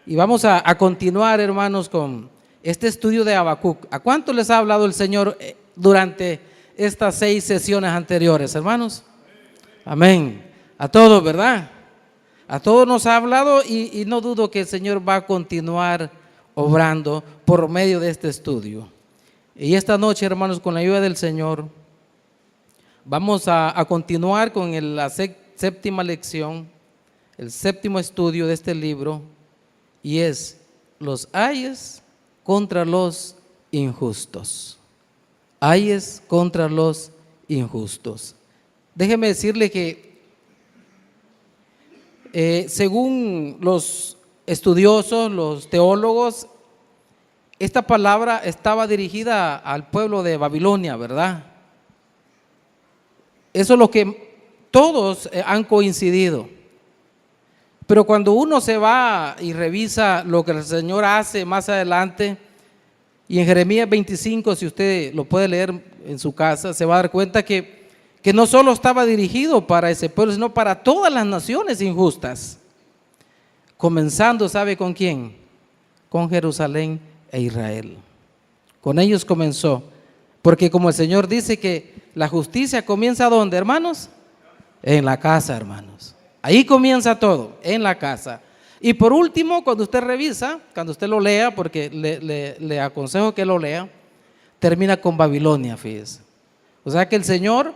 Y vamos a continuar, hermanos, con este estudio de Habacuc. ¿A cuánto les ha hablado el Señor durante estas 6 sesiones anteriores, hermanos? Amén. A todos, ¿verdad? A todos nos ha hablado y no dudo que el Señor va a continuar obrando por medio de este estudio. Y esta noche, hermanos, con la ayuda del Señor, vamos a continuar con la séptima lección, el séptimo estudio de este libro, y es los ayes contra los injustos. Ayes contra los injustos. Déjeme decirle que según los estudiosos, los teólogos, esta palabra estaba dirigida al pueblo de Babilonia, ¿verdad? Eso es lo que todos han coincidido. Pero cuando uno se va y revisa lo que el Señor hace más adelante, y en Jeremías 25, si usted lo puede leer en su casa, se va a dar cuenta que no solo estaba dirigido para ese pueblo, sino para todas las naciones injustas. Comenzando, ¿sabe con quién? Con Jerusalén e Israel. Con ellos comenzó. Porque como el Señor dice que la justicia comienza ¿dónde, hermanos? En la casa, hermanos. Ahí comienza todo, en la casa. Y por último, cuando usted revisa, cuando usted lo lea, porque le aconsejo que lo lea, termina con Babilonia, fíjese. O sea que el Señor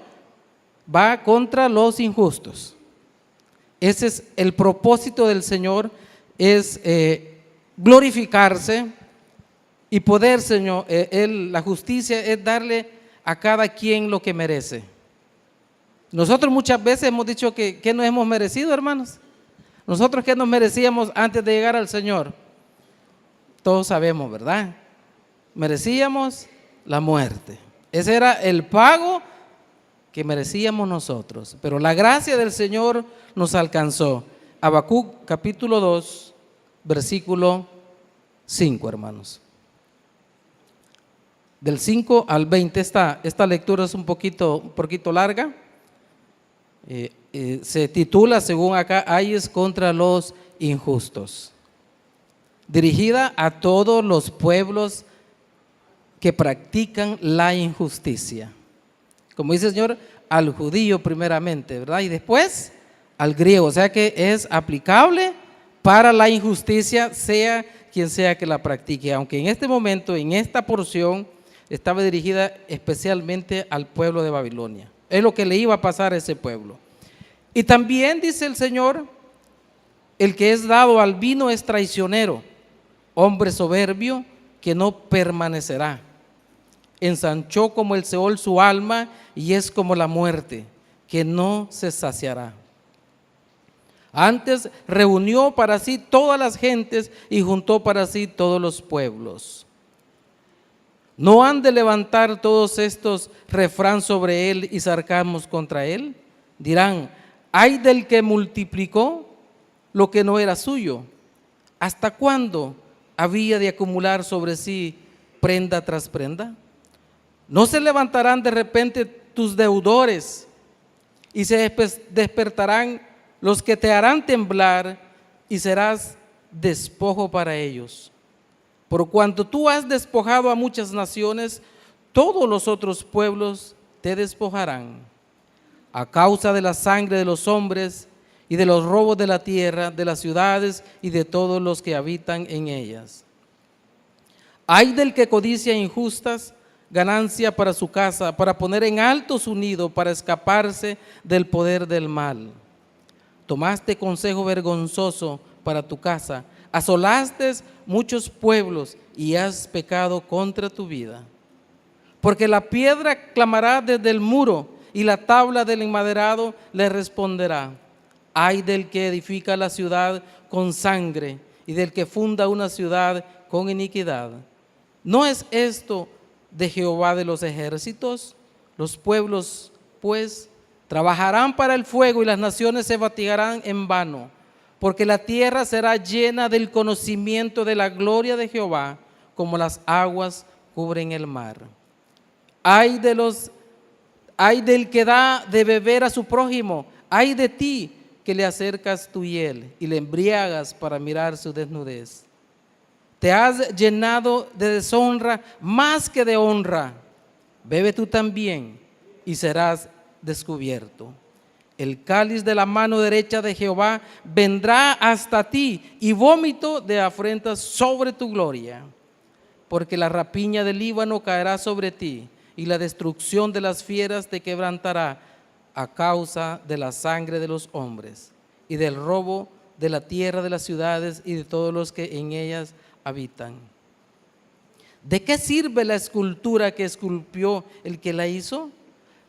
va contra los injustos. Ese es el propósito del Señor, es glorificarse y poder, Señor, la justicia es darle a cada quien lo que merece. Nosotros muchas veces hemos dicho que no hemos merecido, hermanos. Nosotros que nos merecíamos antes de llegar al Señor. Todos sabemos, ¿verdad? Merecíamos la muerte. Ese era el pago que merecíamos nosotros. Pero la gracia del Señor nos alcanzó. Habacuc capítulo 2, versículo 5, hermanos. Del 5 al 20, esta lectura es un poquito larga. Se titula, según acá, ayes contra los injustos, dirigida a todos los pueblos que practican la injusticia. Como dice el Señor, al judío primeramente, ¿verdad? Y después al griego, o sea que es aplicable para la injusticia, sea quien sea que la practique, aunque en este momento, en esta porción, estaba dirigida especialmente al pueblo de Babilonia. Es lo que le iba a pasar a ese pueblo. Y también dice el Señor, el que es dado al vino es traicionero, hombre soberbio que no permanecerá. Ensanchó como el Seol su alma y es como la muerte, que no se saciará. Antes reunió para sí todas las gentes y juntó para sí todos los pueblos. ¿No han de levantar todos estos refrán sobre él y sarcasmos contra él? Dirán, ay del que multiplicó lo que no era suyo. ¿Hasta cuándo había de acumular sobre sí prenda tras prenda? ¿No se levantarán de repente tus deudores y se despertarán los que te harán temblar y serás despojo para ellos? Por cuanto tú has despojado a muchas naciones, todos los otros pueblos te despojarán. A causa de la sangre de los hombres y de los robos de la tierra, de las ciudades y de todos los que habitan en ellas. Ay del que codicia injustas ganancia para su casa, para poner en alto su nido, para escaparse del poder del mal. Tomaste consejo vergonzoso para tu casa, asolaste muchos pueblos y has pecado contra tu vida. Porque la piedra clamará desde el muro y la tabla del enmaderado le responderá. Ay del que edifica la ciudad con sangre y del que funda una ciudad con iniquidad. ¿No es esto de Jehová de los ejércitos? Los pueblos, pues, trabajarán para el fuego y las naciones se fatigarán en vano, porque la tierra será llena del conocimiento de la gloria de Jehová, como las aguas cubren el mar. Ay del que da de beber a su prójimo, ay de ti que le acercas tu hiel y le embriagas para mirar su desnudez. Te has llenado de deshonra más que de honra. Bebe tú también y serás descubierto. El cáliz de la mano derecha de Jehová vendrá hasta ti y vómito de afrentas sobre tu gloria. Porque la rapiña del Líbano caerá sobre ti y la destrucción de las fieras te quebrantará a causa de la sangre de los hombres y del robo de la tierra de las ciudades y de todos los que en ellas habitan. ¿De qué sirve la escultura que esculpió el que la hizo?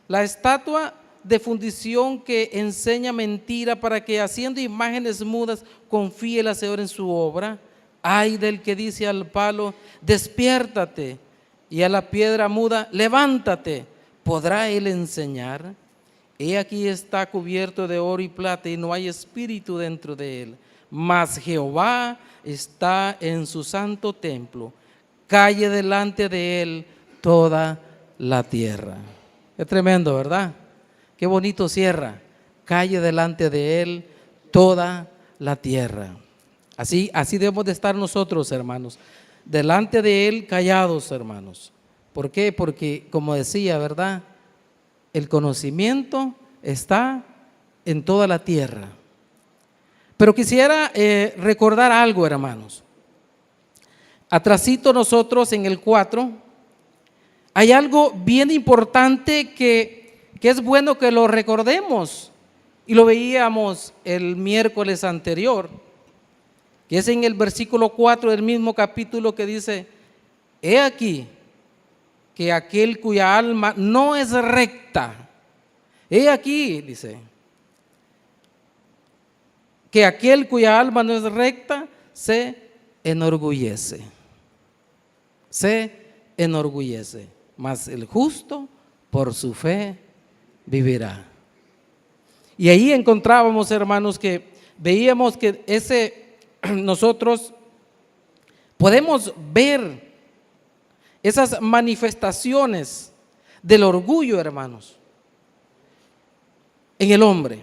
La estatua de fundición que enseña mentira para que haciendo imágenes mudas confíe el hacedor en su obra. Ay del que dice al palo, despiértate, y a la piedra muda, levántate. ¿Podrá él enseñar? He aquí está cubierto de oro y plata y no hay espíritu dentro de él. Mas Jehová está en su santo templo. Calle delante de él toda la tierra. Es tremendo, ¿verdad? Qué bonito cierra. Calle delante de él toda la tierra. Así debemos de estar nosotros, hermanos. Delante de él callados, hermanos. ¿Por qué? Porque, como decía, ¿verdad? El conocimiento está en toda la tierra. Pero quisiera recordar algo, hermanos. Atrasito nosotros en el 4, hay algo bien importante que es bueno que lo recordemos. Y lo veíamos el miércoles anterior, que es en el versículo 4 del mismo capítulo que dice: he aquí que aquel cuya alma no es recta, he aquí, dice, que aquel cuya alma no es recta se enorgullece, mas el justo por su fe vivirá. Y ahí encontrábamos, hermanos, que veíamos que nosotros podemos ver esas manifestaciones del orgullo, hermanos, en el hombre.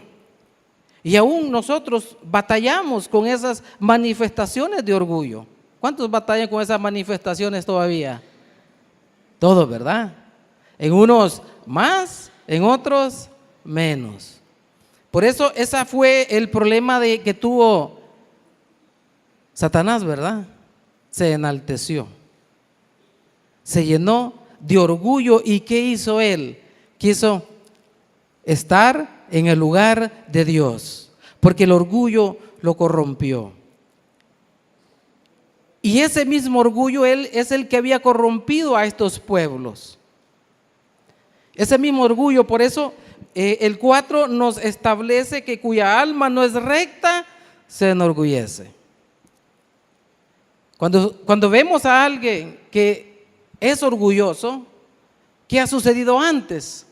Y aún nosotros batallamos con esas manifestaciones de orgullo. ¿Cuántos batallan con esas manifestaciones todavía? Todos, ¿verdad? En unos más, en otros menos. Por eso ese fue el problema que tuvo Satanás, ¿verdad? Se enalteció, se llenó de orgullo. ¿Y qué hizo él? Quiso estar en el lugar de Dios, porque el orgullo lo corrompió. Y ese mismo orgullo él es el que había corrompido a estos pueblos. Ese mismo orgullo, por eso el 4 nos establece que cuya alma no es recta se enorgullece. Cuando vemos a alguien que es orgulloso, ¿qué ha sucedido antes?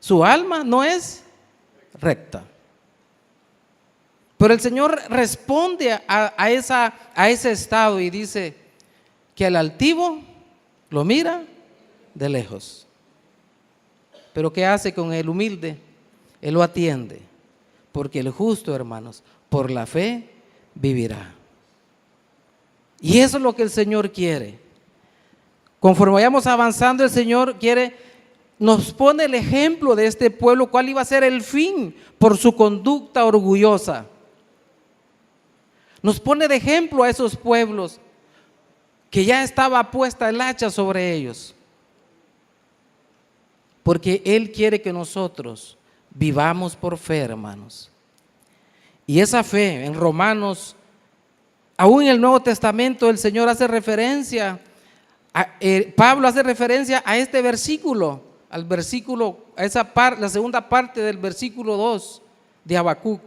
Su alma no es recta. Pero el Señor responde a ese estado y dice que al altivo lo mira de lejos. Pero ¿qué hace con el humilde? Él lo atiende, porque el justo, hermanos, por la fe vivirá. Y eso es lo que el Señor quiere. Conforme vayamos avanzando, el Señor nos pone el ejemplo de este pueblo, cuál iba a ser el fin por su conducta orgullosa. Nos pone de ejemplo a esos pueblos que ya estaba puesta el hacha sobre ellos. Porque Él quiere que nosotros vivamos por fe, hermanos. Y esa fe en Romanos, aún en el Nuevo Testamento, el Señor hace referencia, Pablo hace referencia a este versículo, la segunda parte del versículo 2 de Habacuc,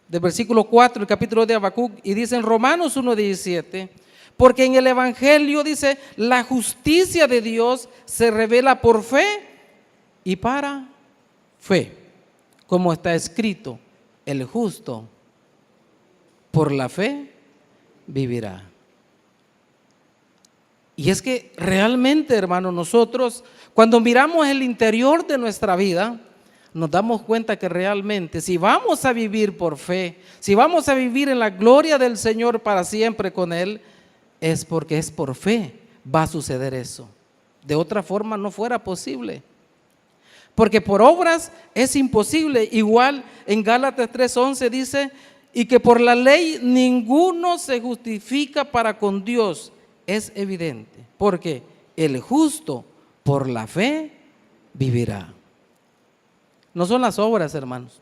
del versículo 4 del capítulo 2 de Habacuc, y dice en Romanos 1:17, porque en el Evangelio dice, la justicia de Dios se revela por fe y para fe, como está escrito, el justo por la fe vivirá. Y es que realmente, hermanos, nosotros cuando miramos el interior de nuestra vida, nos damos cuenta que realmente si vamos a vivir por fe, si vamos a vivir en la gloria del Señor para siempre con Él, es porque es por fe va a suceder eso. De otra forma no fuera posible. Porque por obras es imposible. Igual en Gálatas 3:11 dice, y que por la ley ninguno se justifica para con Dios. Es evidente, porque el justo por la fe vivirá. No son las obras, hermanos.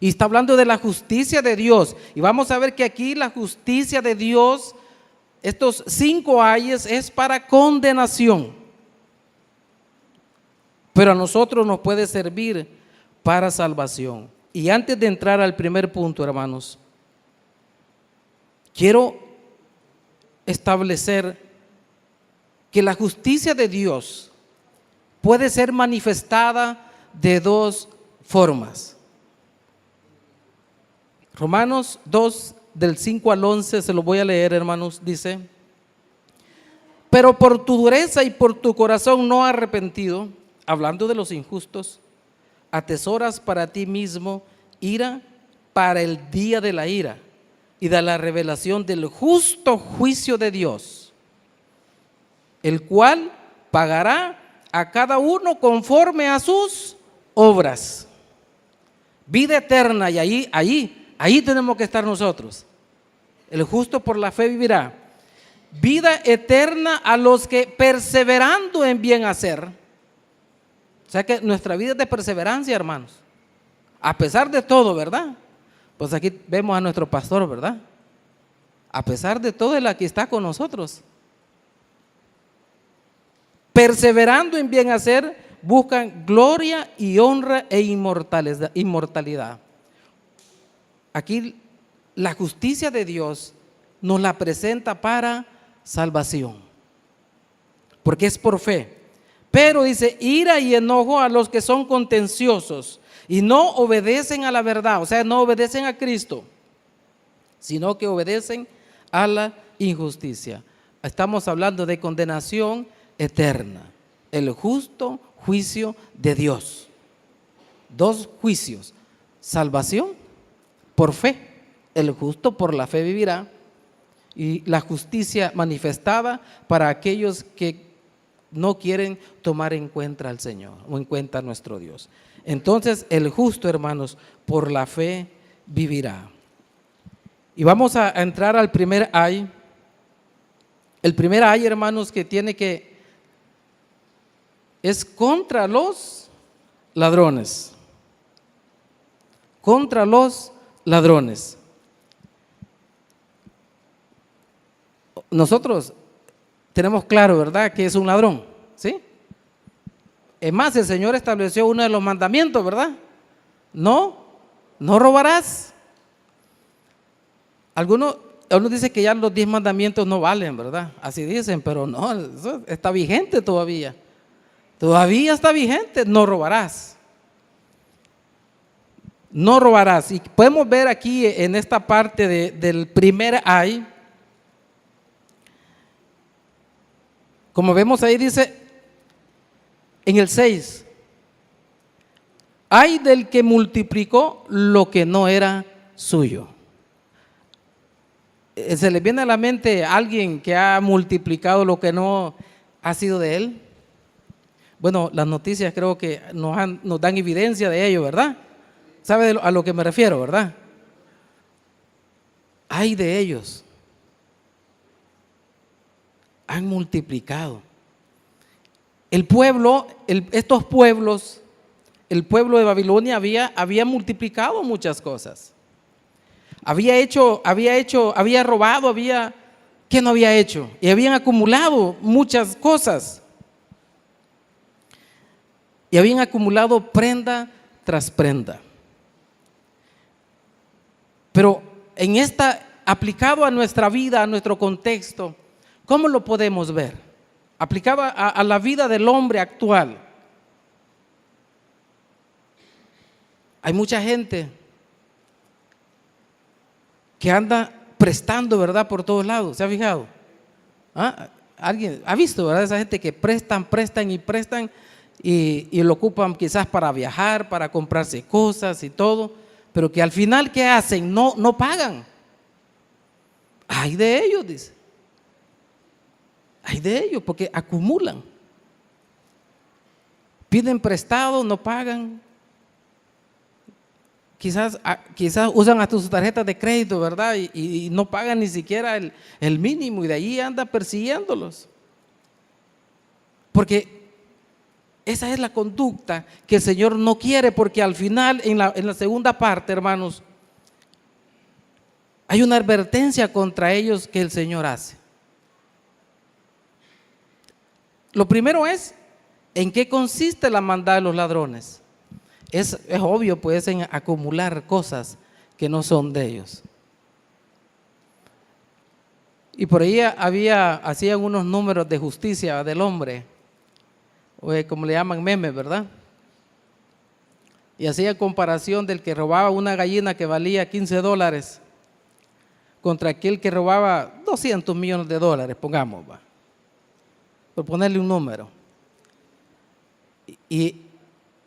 Y está hablando de la justicia de Dios. Y vamos a ver que aquí la justicia de Dios, estos 5 ayes, es para condenación. Pero a nosotros nos puede servir para salvación. Y antes de entrar al primer punto, hermanos, quiero establecer que la justicia de Dios puede ser manifestada de 2 formas. Romanos 2, del 5 al 11, se lo voy a leer, hermanos, dice: pero por tu dureza y por tu corazón no arrepentido, hablando de los injustos, atesoras para ti mismo ira para el día de la ira y de la revelación del justo juicio de Dios, el cual pagará a cada uno conforme a sus obras. Vida eterna, y ahí tenemos que estar nosotros. El justo por la fe vivirá. Vida eterna a los que perseverando en bien hacer. O sea que nuestra vida es de perseverancia, hermanos. A pesar de todo, ¿verdad? Pues aquí vemos a nuestro pastor, ¿verdad? A pesar de todo, él aquí está con nosotros. Perseverando en bien hacer, buscan gloria y honra e inmortalidad. Aquí la justicia de Dios nos la presenta para salvación, porque es por fe. Pero dice, ira y enojo a los que son contenciosos y no obedecen a la verdad, o sea, no obedecen a Cristo, sino que obedecen a la injusticia. Estamos hablando de condenación eterna, el justo juicio de Dios. 2 juicios: salvación por fe, el justo por la fe vivirá, y la justicia manifestada para aquellos que no quieren tomar en cuenta al Señor o en cuenta a nuestro Dios. Entonces el justo, hermanos, por la fe vivirá. Y vamos a entrar al primer ay. El primer ay, hermanos, que tiene que es contra los ladrones. Contra los ladrones. Nosotros tenemos claro, ¿verdad?, que es un ladrón, ¿sí? Es más, el Señor estableció uno de los mandamientos, ¿verdad? No robarás. Algunos dicen que ya los 10 mandamientos no valen, ¿verdad? Así dicen, pero no, eso está vigente todavía. Todavía está vigente, no robarás. No robarás. Y podemos ver aquí en esta parte del primer ay, como vemos ahí, dice en el 6, ay del que multiplicó lo que no era suyo. ¿Se le viene a la mente alguien que ha multiplicado lo que no ha sido de él? Bueno, las noticias creo que nos dan evidencia de ello, ¿verdad? ¿Sabe a lo que me refiero, verdad? Ay de ellos. Han multiplicado. El pueblo, estos pueblos, el pueblo de Babilonia había multiplicado muchas cosas. Había robado, ¿qué no había hecho? Y habían acumulado muchas cosas. Y habían acumulado prenda tras prenda. Pero aplicado a nuestra vida, a nuestro contexto, ¿cómo lo podemos ver? Aplicado a la vida del hombre actual. Hay mucha gente que anda prestando, ¿verdad?, por todos lados. ¿Se ha fijado? ¿Alguien ha visto, verdad? Esa gente que prestan y prestan, y lo ocupan quizás para viajar, para comprarse cosas y todo, pero que al final, ¿qué hacen? No pagan. Ay de ellos, dice. Ay de ellos, porque acumulan. Piden prestado, no pagan. Quizás usan hasta sus tarjetas de crédito, ¿verdad? Y no pagan ni siquiera el mínimo, y de ahí anda persiguiéndolos. Porque esa es la conducta que el Señor no quiere, porque al final, en la segunda parte, hermanos, hay una advertencia contra ellos que el Señor hace. Lo primero es, ¿en qué consiste la maldad de los ladrones? Es obvio, pues, en acumular cosas que no son de ellos. Y por ahí hacían unos números de justicia del hombre, como le llaman memes, ¿verdad? Y hacía comparación del que robaba una gallina que valía $15 contra aquel que robaba $200 millones, pongamos, va, por ponerle un número.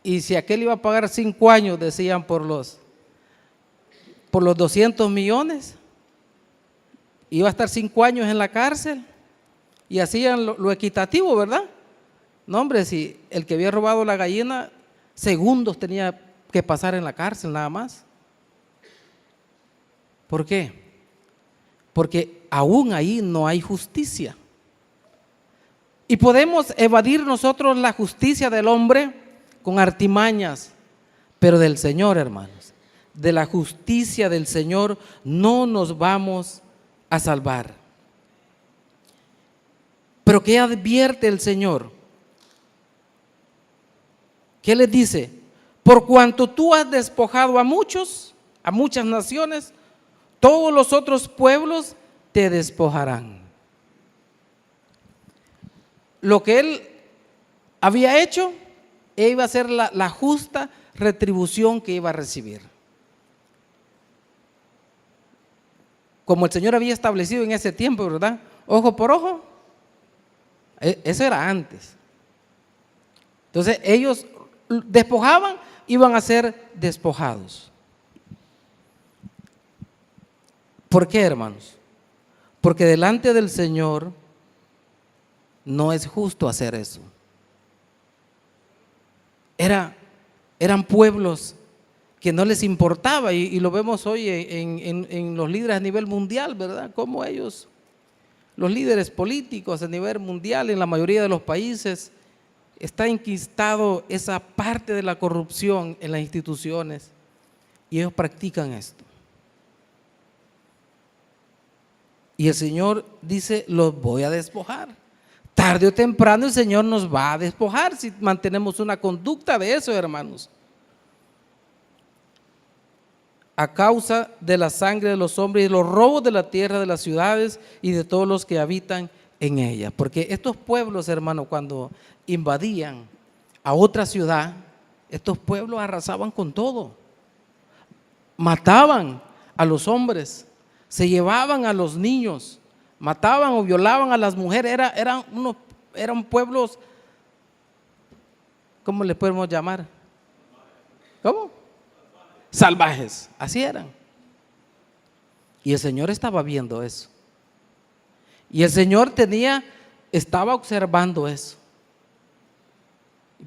Y si aquel iba a pagar 5 años, decían, por los 200 millones, iba a estar 5 años en la cárcel, y hacían lo equitativo, ¿verdad? No, hombre, si el que había robado la gallina, segundos tenía que pasar en la cárcel nada más. ¿Por qué? Porque aún ahí no hay justicia. Y podemos evadir nosotros la justicia del hombre con artimañas, pero del Señor, hermanos, de la justicia del Señor no nos vamos a salvar. Pero ¿qué advierte el Señor? ¿Qué les dice? Por cuanto tú has despojado a muchas naciones, todos los otros pueblos te despojarán. Lo que él había hecho, iba a ser la justa retribución que iba a recibir. Como el Señor había establecido en ese tiempo, ¿verdad? Ojo por ojo. Eso era antes. Entonces ellos despojaban, iban a ser despojados. ¿Por qué, hermanos? Porque delante del Señor no es justo hacer eso. Eran pueblos que no les importaba, y lo vemos hoy en los líderes a nivel mundial, ¿verdad? Como ellos, los líderes políticos a nivel mundial, en la mayoría de los países, está enquistado esa parte de la corrupción en las instituciones, y ellos practican esto. Y el Señor dice, los voy a despojar. Tarde o temprano el Señor nos va a despojar si mantenemos una conducta de eso, hermanos. A causa de la sangre de los hombres y los robos de la tierra, de las ciudades y de todos los que habitan en ella. Porque estos pueblos, hermanos, cuando invadían a otra ciudad, estos pueblos arrasaban con todo. Mataban a los hombres, se llevaban a los niños, mataban o violaban a las mujeres. Eran pueblos, ¿cómo le podemos llamar? ¿Cómo? Salvajes, así eran. Y el Señor estaba viendo eso. Y el Señor estaba observando eso.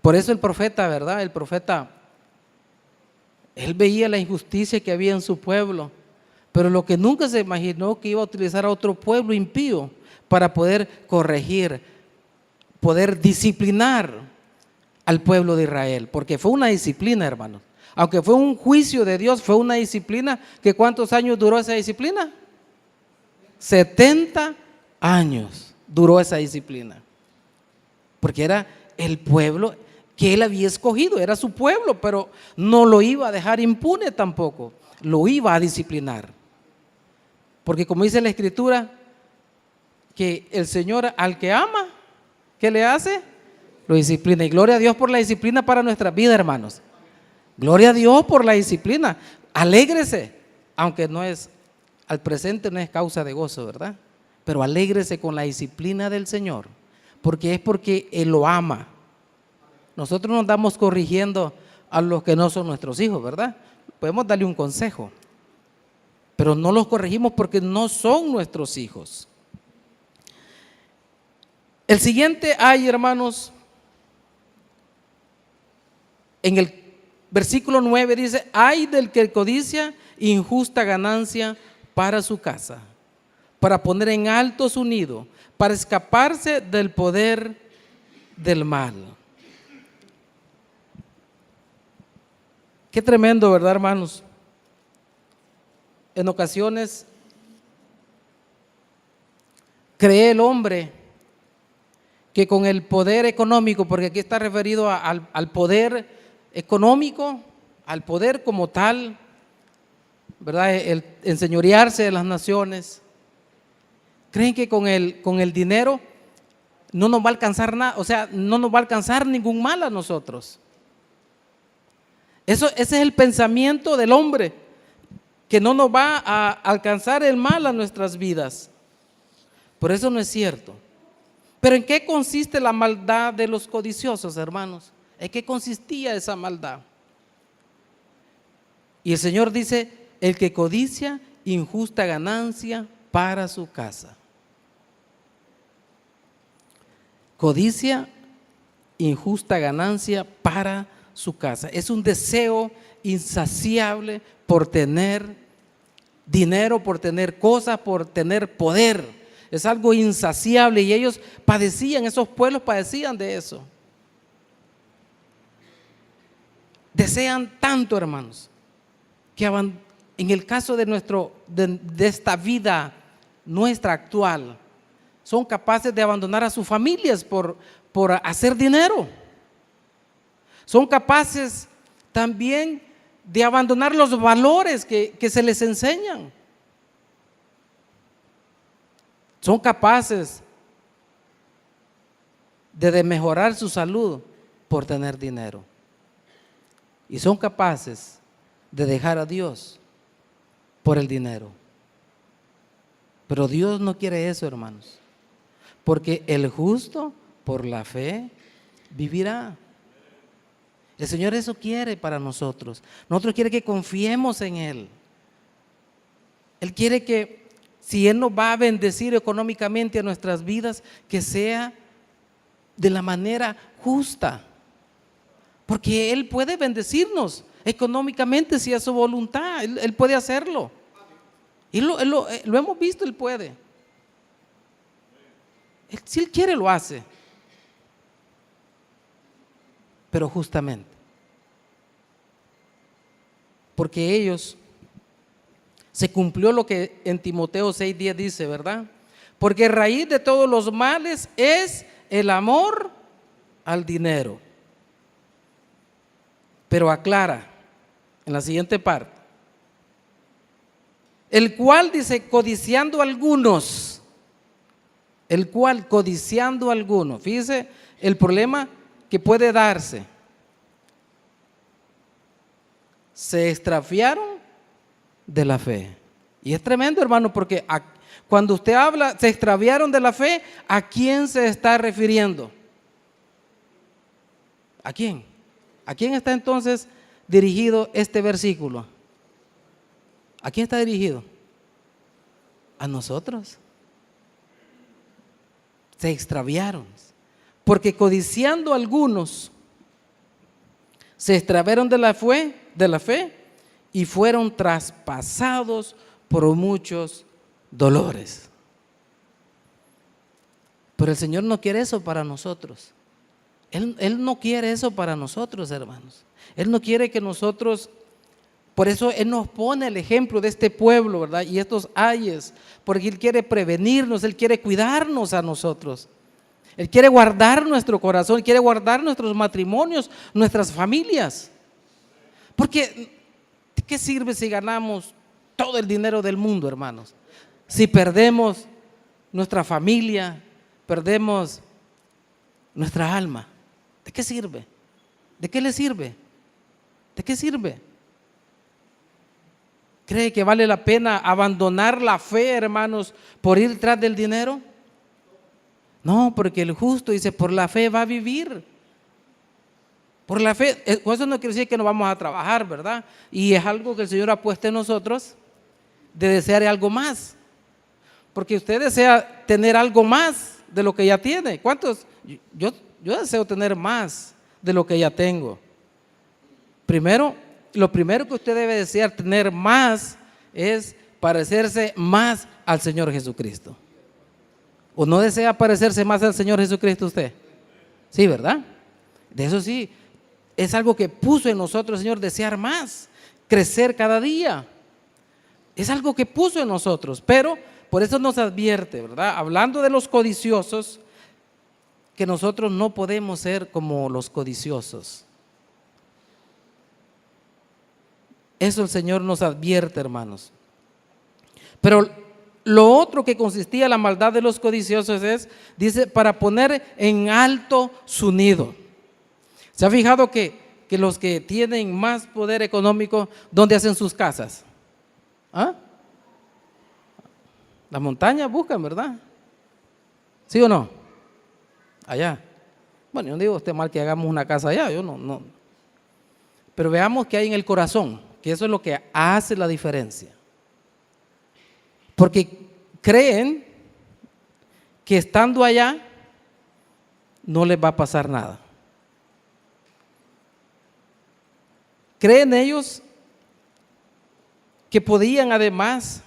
Por eso el profeta, ¿verdad? El profeta, él veía la injusticia que había en su pueblo, pero lo que nunca se imaginó que iba a utilizar a otro pueblo impío para poder corregir, poder disciplinar al pueblo de Israel, porque fue una disciplina, hermanos. Aunque fue un juicio de Dios, fue una disciplina que ¿cuántos años duró esa disciplina? 70 años duró esa disciplina, porque era el pueblo que él había escogido, era su pueblo, pero no lo iba a dejar impune tampoco, lo iba a disciplinar. Porque como dice la Escritura, que el Señor al que ama, ¿qué le hace? Lo disciplina. Y gloria a Dios por la disciplina para nuestra vida, hermanos. Gloria a Dios por la disciplina. Alégrese, aunque no es, al presente no es causa de gozo, ¿verdad? Pero alégrese con la disciplina del Señor, porque es porque Él lo ama. Nosotros no andamos corrigiendo a los que no son nuestros hijos, ¿verdad? Podemos darle un consejo, pero no los corregimos porque no son nuestros hijos. El siguiente ay, hermanos, en el versículo 9 dice: ay del que codicia injusta ganancia para su casa, para poner en alto su nido, para escaparse del poder del mal. Qué tremendo, ¿verdad, hermanos? En ocasiones cree el hombre que con el poder económico, porque aquí está referido al poder económico, al poder como tal, ¿verdad? El enseñorearse de las naciones. Creen que con el dinero no nos va a alcanzar nada, o sea, no nos va a alcanzar ningún mal a nosotros. Ese es el pensamiento del hombre, que no nos va a alcanzar el mal a nuestras vidas. Por eso no es cierto. Pero ¿en qué consiste la maldad de los codiciosos, hermanos? ¿En qué consistía esa maldad? Y el Señor dice: el que codicia injusta ganancia para su casa. Codicia injusta ganancia para su casa. Es un deseo insaciable por tener dinero, por tener cosas, por tener poder. Es algo insaciable y ellos padecían, esos pueblos padecían de eso. Desean tanto, hermanos, que en el caso de esta vida nuestra actual, son capaces de abandonar a sus familias por hacer dinero. Son capaces también de abandonar los valores que se les enseñan. Son capaces de mejorar su salud por tener dinero. Y son capaces de dejar a Dios por el dinero. Pero Dios no quiere eso, hermanos. Porque el justo por la fe vivirá. El Señor eso quiere para nosotros. Nosotros quiere que confiemos en Él. Él quiere que si Él nos va a bendecir económicamente a nuestras vidas, que sea de la manera justa. Porque Él puede bendecirnos económicamente si es su voluntad. Él puede hacerlo. Y lo hemos visto, Él puede. Si Él quiere, lo hace. Pero justamente. Porque ellos, se cumplió lo que en Timoteo 6:10 dice, ¿verdad? Porque raíz de todos los males es el amor al dinero. Pero aclara en la siguiente parte: el cual, dice, codiciando algunos, el cual codiciando algunos, fíjese el problema que puede darse, se extraviaron de la fe. Y es tremendo, hermano, porque cuando usted habla, se extraviaron de la fe, ¿a quién se está refiriendo? ¿A quién? ¿A quién está entonces dirigido este versículo? ¿A quién está dirigido? A nosotros. Se extraviaron, porque codiciando algunos se extraviaron de la fe y fueron traspasados por muchos dolores. Pero el Señor no quiere eso para nosotros. Él no quiere eso para nosotros, hermanos. Él no quiere que nosotros, por eso Él nos pone el ejemplo de este pueblo, ¿verdad? Y estos ayes, porque Él quiere prevenirnos, Él quiere cuidarnos a nosotros. Él quiere guardar nuestro corazón, quiere guardar nuestros matrimonios, nuestras familias. Porque ¿de qué sirve si ganamos todo el dinero del mundo, hermanos? Si perdemos nuestra familia, perdemos nuestra alma. ¿De qué sirve? ¿De qué le sirve? ¿De qué sirve? ¿Cree que vale la pena abandonar la fe, hermanos, por ir tras del dinero? No, porque el justo, dice, por la fe va a vivir. Por la fe. Eso no quiere decir que no vamos a trabajar, ¿verdad? Y es algo que el Señor ha puesto en nosotros, de desear algo más. Porque usted desea tener algo más de lo que ya tiene. ¿Cuántos? Yo deseo tener más de lo que ya tengo. Lo primero que usted debe desear tener más es parecerse más al Señor Jesucristo. ¿O no desea parecerse más al Señor Jesucristo usted? Sí, ¿verdad? De eso sí, es algo que puso en nosotros el Señor, desear más, crecer cada día. Es algo que puso en nosotros, pero por eso nos advierte, ¿verdad? Hablando de los codiciosos, que nosotros no podemos ser como los codiciosos. Eso el Señor nos advierte, hermanos. Pero lo otro que consistía en la maldad de los codiciosos es, dice, para poner en alto su nido. ¿Se ha fijado que los que tienen más poder económico, ¿dónde hacen sus casas? ¿Ah? Las montañas buscan, ¿verdad? ¿Sí o no? Allá. Bueno, yo no digo usted mal que hagamos una casa allá, yo no. Pero veamos qué hay en el corazón, que eso es lo que hace la diferencia. Porque creen que estando allá no les va a pasar nada. Creen ellos que podían además,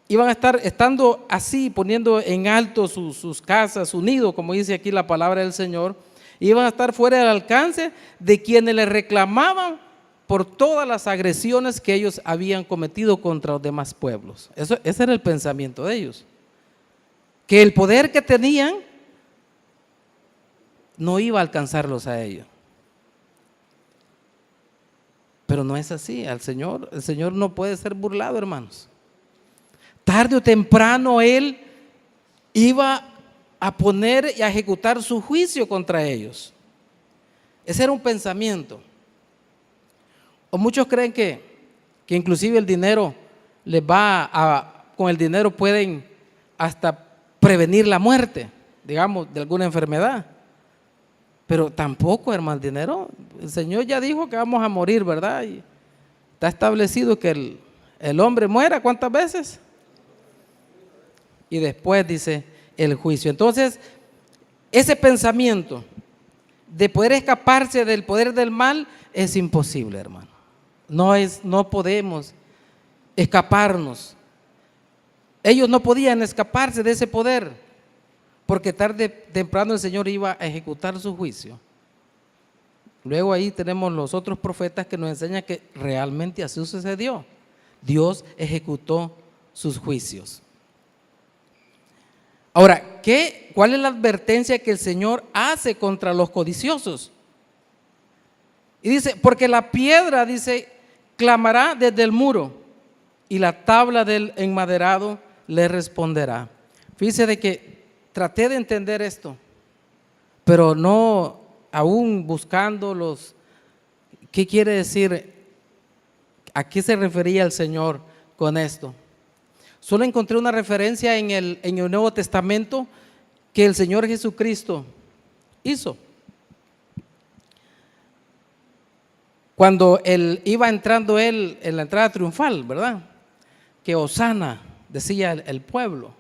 iban a estar estando así, poniendo en alto sus casas, su nido, como dice aquí la palabra del Señor, iban a estar fuera del alcance de quienes les reclamaban por todas las agresiones que ellos habían cometido contra los demás pueblos. Ese era el pensamiento de ellos, que el poder que tenían no iba a alcanzarlos a ellos. Pero no es así. El Señor no puede ser burlado, hermanos. Tarde o temprano Él iba a poner y a ejecutar su juicio contra ellos. Ese era un pensamiento. O muchos creen que inclusive el dinero con el dinero pueden hasta prevenir la muerte, digamos, de alguna enfermedad. Pero tampoco, hermano, el dinero, el Señor ya dijo que vamos a morir, ¿verdad? Y está establecido que el hombre muera, ¿cuántas veces? Y después dice el juicio. Entonces, ese pensamiento de poder escaparse del poder del mal es imposible, hermano. No podemos escaparnos. Ellos no podían escaparse de ese poder, porque tarde o temprano el Señor iba a ejecutar su juicio. Luego ahí tenemos los otros profetas que nos enseñan que realmente así sucedió. Dios ejecutó sus juicios. Ahora, ¿cuál es la advertencia que el Señor hace contra los codiciosos? Y dice, porque la piedra, dice, clamará desde el muro y la tabla del enmaderado le responderá. Fíjese de que traté de entender esto, pero no aún buscando ¿qué quiere decir? ¿A qué se refería el Señor con esto? Solo encontré una referencia en el Nuevo Testamento que el Señor Jesucristo hizo. Cuando Él iba entrando en la entrada triunfal, ¿verdad? Que Hosana, decía el pueblo.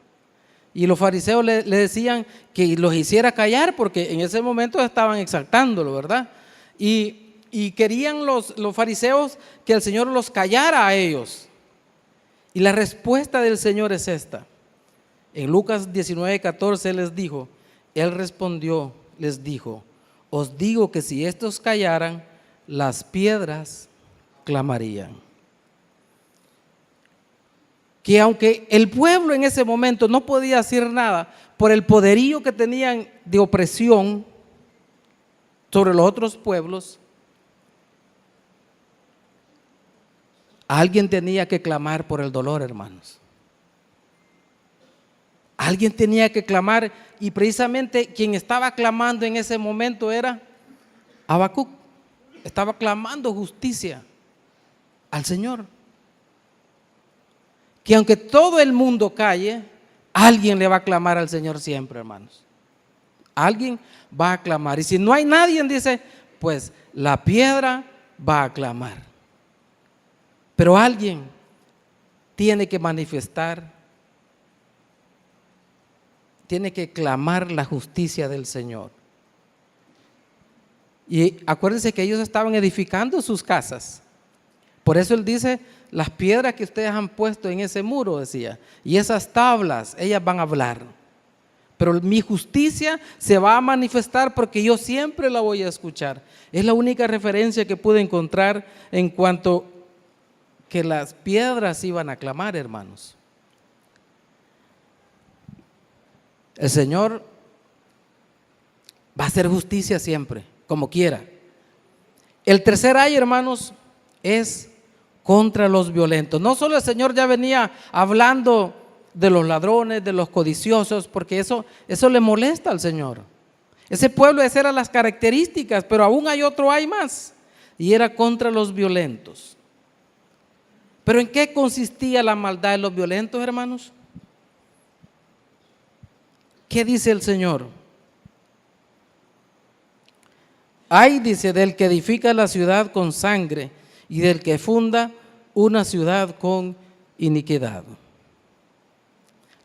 Y los fariseos le decían que los hiciera callar porque en ese momento estaban exaltándolo, ¿verdad? Y querían los fariseos que el Señor los callara a ellos. Y la respuesta del Señor es esta. En Lucas 19:14 Él respondió, les dijo, os digo que si estos callaran, las piedras clamarían. Que aunque el pueblo en ese momento no podía hacer nada por el poderío que tenían de opresión sobre los otros pueblos, alguien tenía que clamar por el dolor, hermanos. Alguien tenía que clamar, y precisamente quien estaba clamando en ese momento era Habacuc. Estaba clamando justicia al Señor. Que aunque todo el mundo calle, alguien le va a clamar al Señor siempre, hermanos. Alguien va a clamar. Y si no hay nadie, dice, pues la piedra va a clamar. Pero alguien tiene que manifestar, tiene que clamar la justicia del Señor. Y acuérdense que ellos estaban edificando sus casas. Por eso Él dice, las piedras que ustedes han puesto en ese muro, decía, y esas tablas, ellas van a hablar. Pero mi justicia se va a manifestar porque yo siempre la voy a escuchar. Es la única referencia que pude encontrar en cuanto que las piedras iban a clamar, hermanos. El Señor va a hacer justicia siempre, como quiera. El tercer ay, hermanos, es contra los violentos. No solo el Señor ya venía hablando de los ladrones, de los codiciosos, porque eso le molesta al Señor. Ese pueblo, esas eran las características, pero aún hay otro ay más, y era contra los violentos. ¿Pero en qué consistía la maldad de los violentos, hermanos? ¿Qué dice el Señor? Ay, dice, del que edifica la ciudad con sangre y del que funda una ciudad con iniquidad.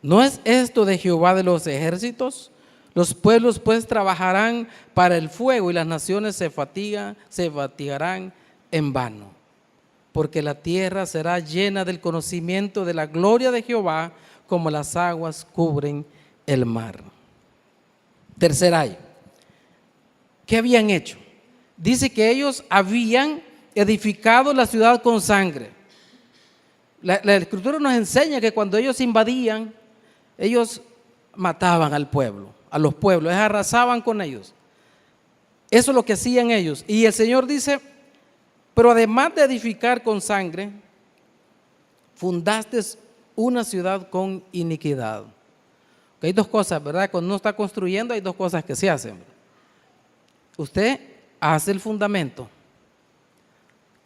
¿No es esto de Jehová de los ejércitos? Los pueblos pues trabajarán para el fuego y las naciones se fatigarán en vano. Porque la tierra será llena del conocimiento de la gloria de Jehová, como las aguas cubren el mar. Tercer ay. ¿Qué habían hecho? Dice que ellos habían edificado la ciudad con sangre. La Escritura nos enseña que cuando ellos invadían, ellos mataban al pueblo, a los pueblos, arrasaban con ellos. Eso es lo que hacían ellos. Y el Señor dice, pero además de edificar con sangre, fundaste una ciudad con iniquidad. Hay dos cosas, ¿verdad? Cuando uno está construyendo hay dos cosas que se hacen. Usted hace el fundamento.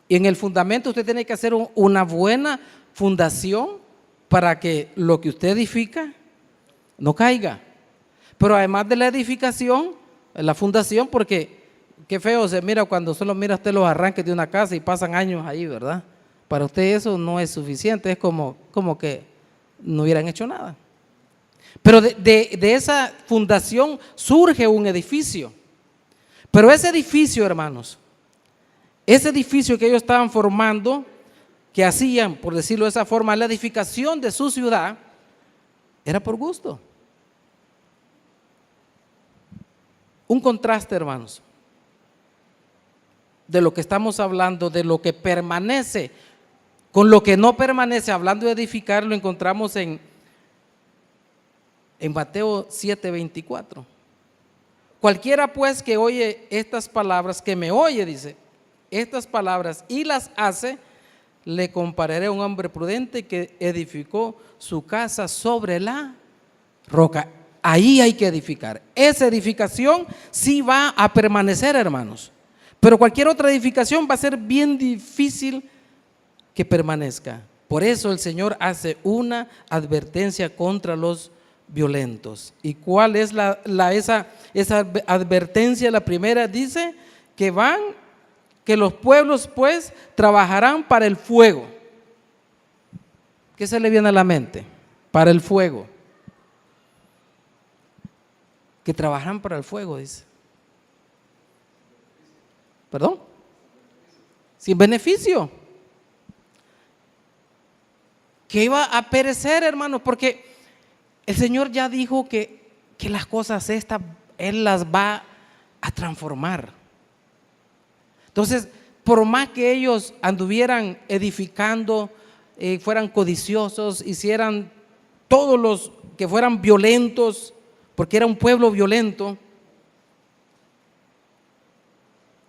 Y en el fundamento usted tiene que hacer una buena fundación para que lo que usted edifica no caiga. Pero además de la edificación, la fundación, porque qué feo se mira cuando solo mira usted los arranques de una casa y pasan años ahí, ¿verdad? Para usted eso no es suficiente, es como que no hubieran hecho nada. Pero de esa fundación surge un edificio. Pero ese edificio, hermanos, ese edificio que ellos estaban formando, que hacían, por decirlo de esa forma, la edificación de su ciudad, era por gusto. Un contraste, hermanos, de lo que estamos hablando, de lo que permanece, con lo que no permanece. Hablando de edificar, lo encontramos en Mateo 7:24. Cualquiera pues que oye estas palabras, que me oye, dice, estas palabras y las hace, le compararé a un hombre prudente que edificó su casa sobre la roca. Ahí hay que edificar. Esa edificación sí va a permanecer, hermanos. Pero cualquier otra edificación va a ser bien difícil que permanezca. Por eso el Señor hace una advertencia contra los violentos. ¿Y cuál es esa advertencia? La primera dice que los pueblos pues trabajarán para el fuego. ¿Qué se le viene a la mente? Para el fuego. Que trabajarán para el fuego, dice. ¿Perdón? Sin beneficio. Que iba a perecer, hermanos, porque el Señor ya dijo que las cosas estas Él las va a transformar. Entonces, por más que ellos anduvieran edificando, fueran codiciosos, hicieran todos los que fueran violentos, porque era un pueblo violento,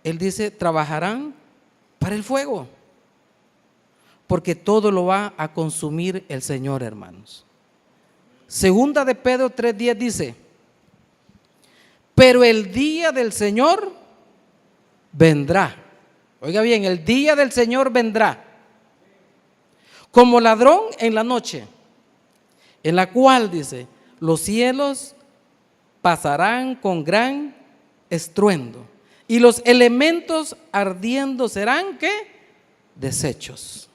Él dice, trabajarán para el fuego, porque todo lo va a consumir el Señor, hermanos. Segunda de Pedro 3:10 dice, pero el día del Señor vendrá. Oiga bien, el día del Señor vendrá como ladrón en la noche, en la cual, dice, los cielos pasarán con gran estruendo, y los elementos ardiendo serán, ¿qué? Deshechos.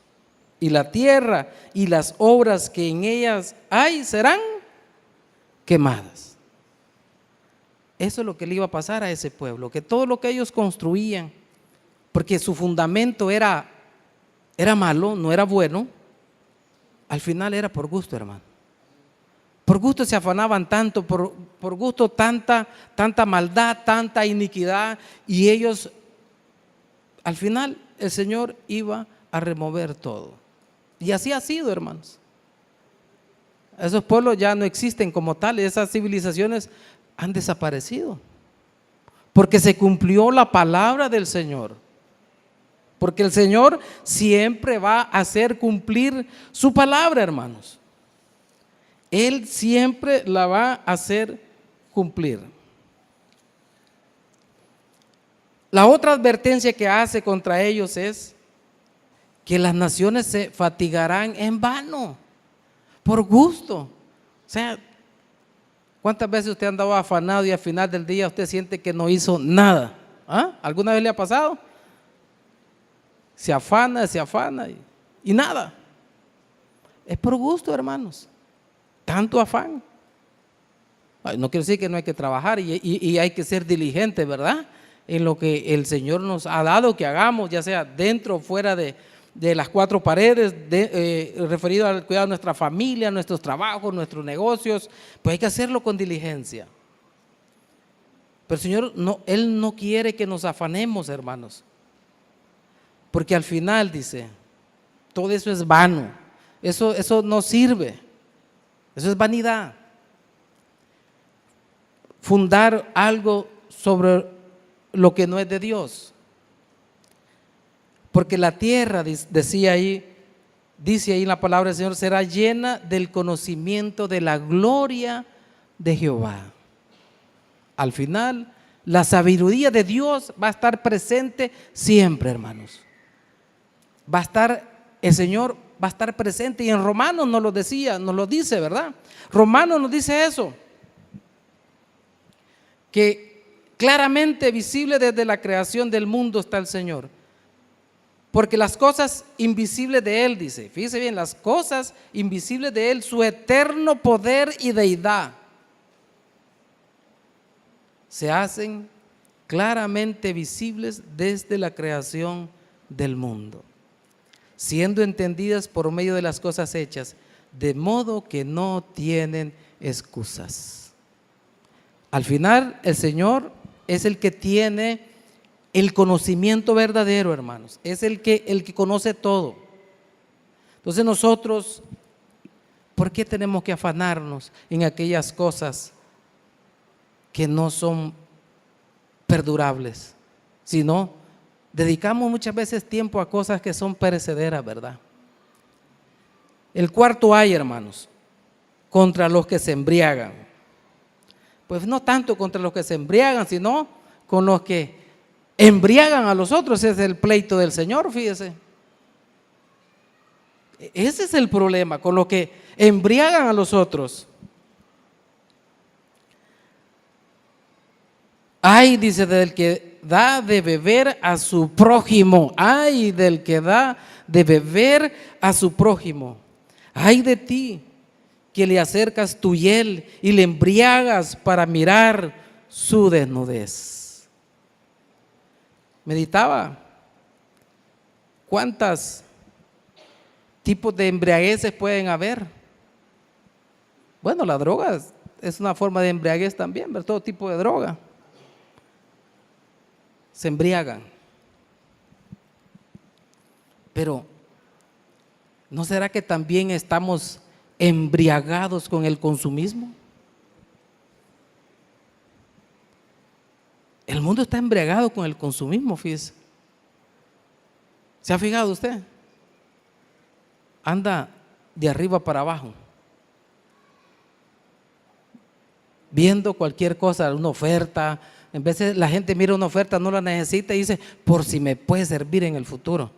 Y la tierra y las obras que en ellas hay serán quemadas. Eso es lo que le iba a pasar a ese pueblo, que todo lo que ellos construían, porque su fundamento era malo, no era bueno, al final era por gusto, hermano. Por gusto se afanaban tanto, por gusto tanta maldad, tanta iniquidad, y ellos, al final, el Señor iba a remover todo. Y así ha sido, hermanos. Esos pueblos ya no existen como tales, esas civilizaciones han desaparecido, porque se cumplió la palabra del Señor. Porque el Señor siempre va a hacer cumplir su palabra, hermanos. Él siempre la va a hacer cumplir. La otra advertencia que hace contra ellos es que las naciones se fatigarán en vano, por gusto. O sea, ¿cuántas veces usted ha andado afanado y al final del día usted siente que no hizo nada? ¿Ah? ¿Alguna vez le ha pasado? Se afana y nada. Es por gusto, hermanos. Tanto afán. No quiero decir que no hay que trabajar y hay que ser diligente, ¿verdad? En lo que el Señor nos ha dado que hagamos, ya sea dentro o fuera de las cuatro paredes, referido al cuidado de nuestra familia, nuestros trabajos, nuestros negocios, pues hay que hacerlo con diligencia. Pero el Señor, Él no quiere que nos afanemos, hermanos, porque al final, dice, todo eso es vano, eso no sirve. Eso es vanidad. Fundar algo sobre lo que no es de Dios. Porque la tierra, dice ahí en la palabra del Señor, será llena del conocimiento de la gloria de Jehová. Al final, la sabiduría de Dios va a estar presente siempre, hermanos. El Señor va a estar presente, y en Romanos nos lo dice, ¿verdad? Romanos nos dice eso, que claramente visible desde la creación del mundo está el Señor, porque las cosas invisibles de Él, dice, fíjese bien, las cosas invisibles de Él, su eterno poder y deidad, se hacen claramente visibles desde la creación del mundo, siendo entendidas por medio de las cosas hechas, de modo que no tienen excusas. Al final, el Señor es el que tiene el conocimiento verdadero, hermanos. Es el que conoce todo. Entonces nosotros, ¿por qué tenemos que afanarnos en aquellas cosas que no son perdurables? Sino dedicamos muchas veces tiempo a cosas que son perecederas, ¿verdad? El cuarto hay, hermanos, contra los que se embriagan. Pues no tanto contra los que se embriagan, sino con los que embriagan a los otros. Ese es el pleito del Señor, fíjese. Ese es el problema, con los que embriagan a los otros. Ay, dice, del que da de beber a su prójimo. Ay, del que da de beber a su prójimo. Ay de ti, que le acercas tu hiel y le embriagas para mirar su desnudez. Meditaba, ¿cuántos tipos de embriagueces pueden haber? Bueno, la droga es una forma de embriaguez también, ¿verdad? Todo tipo de droga. Se embriagan. Pero, ¿no será que también estamos embriagados con el consumismo? El mundo está embriagado con el consumismo, fíjese. ¿Se ha fijado usted? Anda de arriba para abajo, viendo cualquier cosa, una oferta. En vez de la gente mira una oferta, no la necesita y dice, por si me puede servir en el futuro.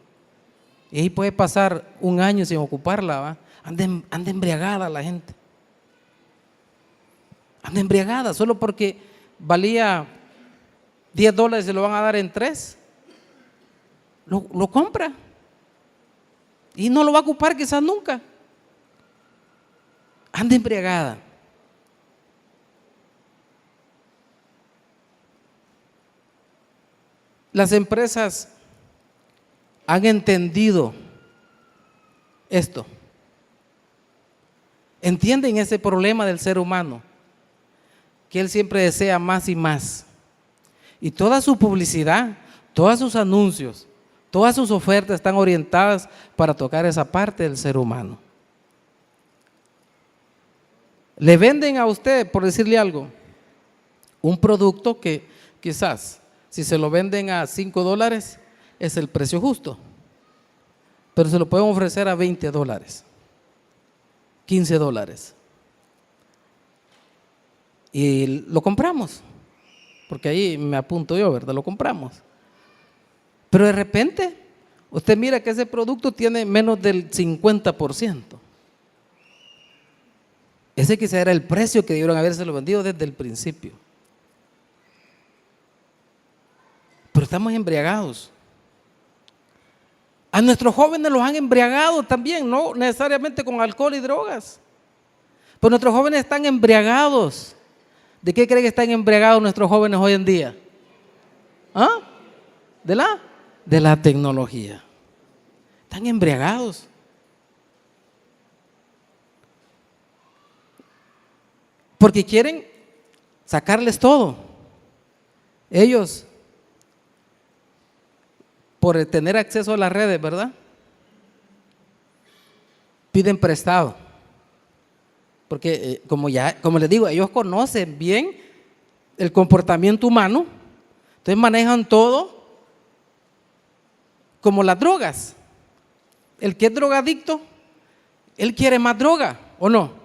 Y ahí puede pasar un año sin ocuparla, ¿va? Anda embriagada la gente. Anda embriagada, solo porque valía $10 y se lo van a dar en 3. Lo compra. Y no lo va a ocupar quizás nunca. Anda embriagada. Las empresas han entendido esto. Entienden ese problema del ser humano, que él siempre desea más y más. Y toda su publicidad, todos sus anuncios, todas sus ofertas están orientadas para tocar esa parte del ser humano. Le venden a usted, por decirle algo, un producto que quizás si se lo venden a $5 es el precio justo, pero se lo pueden ofrecer a $20, $15. Y lo compramos, porque ahí me apunto yo, ¿verdad? Lo compramos. Pero de repente, usted mira que ese producto tiene menos del 50%. Ese quizá era el precio que debieron habérselo vendido desde el principio. Pero estamos embriagados. A nuestros jóvenes los han embriagado también, no necesariamente con alcohol y drogas. Pero nuestros jóvenes están embriagados. ¿De qué creen que están embriagados nuestros jóvenes hoy en día? ¿Ah? De la tecnología. Están embriagados. Porque quieren sacarles todo. Ellos, por tener acceso a las redes, ¿verdad? Piden prestado. Porque como les digo, ellos conocen bien el comportamiento humano, entonces manejan todo como las drogas. El que es drogadicto, él quiere más droga, ¿o no?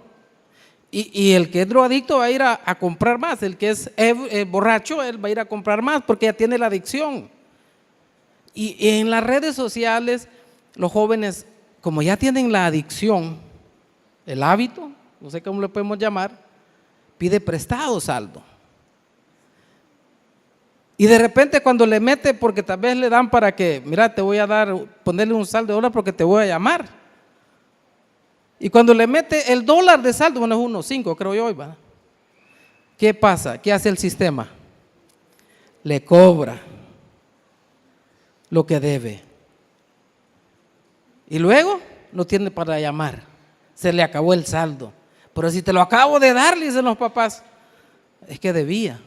Y el que es drogadicto va a ir a comprar más. El que es borracho, él va a ir a comprar más porque ya tiene la adicción. Y en las redes sociales, los jóvenes, como ya tienen la adicción, el hábito, no sé cómo le podemos llamar, pide prestado saldo. Y de repente cuando le mete, porque tal vez le dan para que, mira, te voy a dar, ponerle un saldo de $1 porque te voy a llamar. Y cuando le mete el $1 de saldo, bueno, es 1.5 creo yo, ¿verdad? ¿Qué pasa? ¿Qué hace el sistema? Le cobra lo que debe. Y luego no tiene para llamar. Se le acabó el saldo. Pero si te lo acabo de dar, le dicen los papás, es que debía.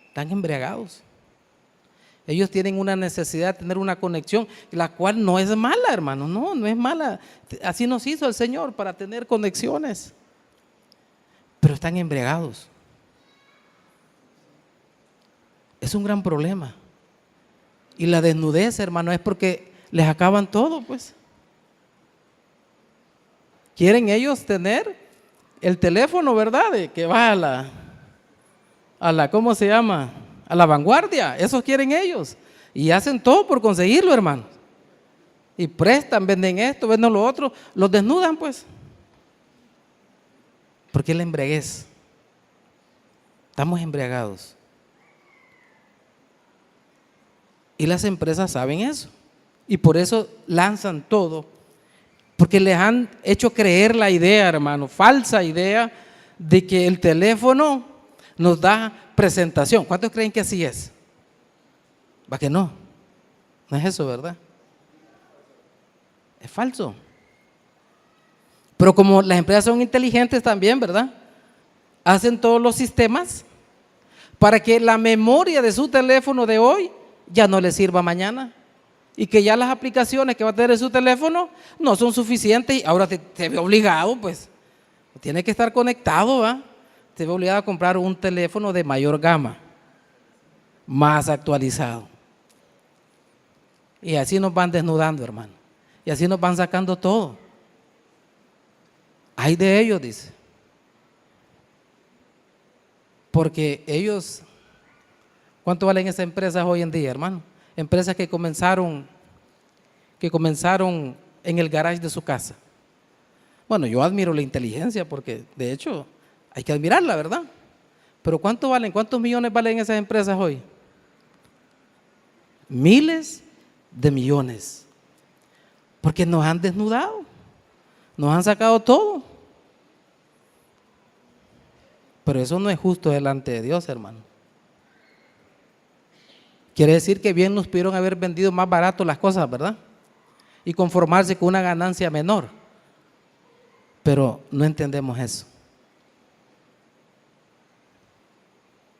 Están embriagados. Ellos tienen una necesidad de tener una conexión, la cual no es mala, hermano, no es mala. Así nos hizo el Señor para tener conexiones. Pero están embriagados. Es un gran problema. Y la desnudez, hermano, es porque les acaban todo, pues. Quieren ellos tener el teléfono, ¿verdad? De que va a la, ¿cómo se llama? A la vanguardia. Eso quieren ellos. Y hacen todo por conseguirlo, hermano. Y prestan, venden esto, venden lo otro. Los desnudan, pues. Porque es la embriaguez. Estamos embriagados. Y las empresas saben eso. Y por eso lanzan todo. Porque les han hecho creer la idea, hermano, falsa idea de que el teléfono nos da presentación. ¿Cuántos creen que así es? ¿Va que no? No es eso, ¿verdad? Es falso. Pero como las empresas son inteligentes también, ¿verdad? Hacen todos los sistemas para que la memoria de su teléfono de hoy ya no le sirva mañana. Y que ya las aplicaciones que va a tener en su teléfono no son suficientes y ahora te ve obligado, pues. Tiene que estar conectado, ¿va? Te ve obligado a comprar un teléfono de mayor gama, más actualizado. Y así nos van desnudando, hermano. Y así nos van sacando todo. Hay de ellos, dice. Porque ellos, ¿cuánto valen esas empresas hoy en día, hermano? Empresas que comenzaron en el garage de su casa. Bueno, yo admiro la inteligencia porque de hecho Hay que admirarla, ¿verdad? Pero ¿cuánto valen? ¿Cuántos millones valen esas empresas hoy? Miles de millones. Porque nos han desnudado, nos han sacado todo. Pero eso no es justo delante de Dios, hermano. Quiere decir que bien nos pudieron haber vendido más barato las cosas, ¿verdad? Y conformarse con una ganancia menor. Pero no entendemos eso.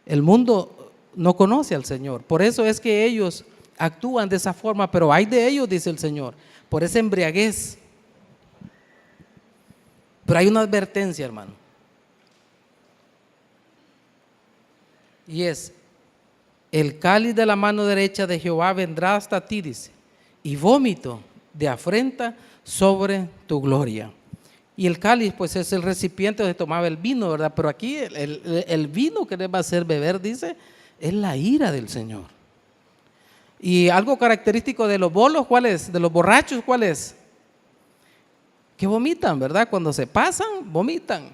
El mundo no conoce al Señor. Por eso es que ellos actúan de esa forma, pero hay de ellos, dice el Señor, por esa embriaguez. Pero hay una advertencia, hermano. Y es: el cáliz de la mano derecha de Jehová vendrá hasta ti, dice, y vómito de afrenta sobre tu gloria. Y el cáliz, pues, es el recipiente donde tomaba el vino, ¿verdad? Pero aquí el vino que le va a hacer beber, dice, es la ira del Señor. Y algo característico de los bolos, ¿cuál es? De los borrachos, ¿cuál es? Que vomitan, ¿verdad? Cuando se pasan, vomitan.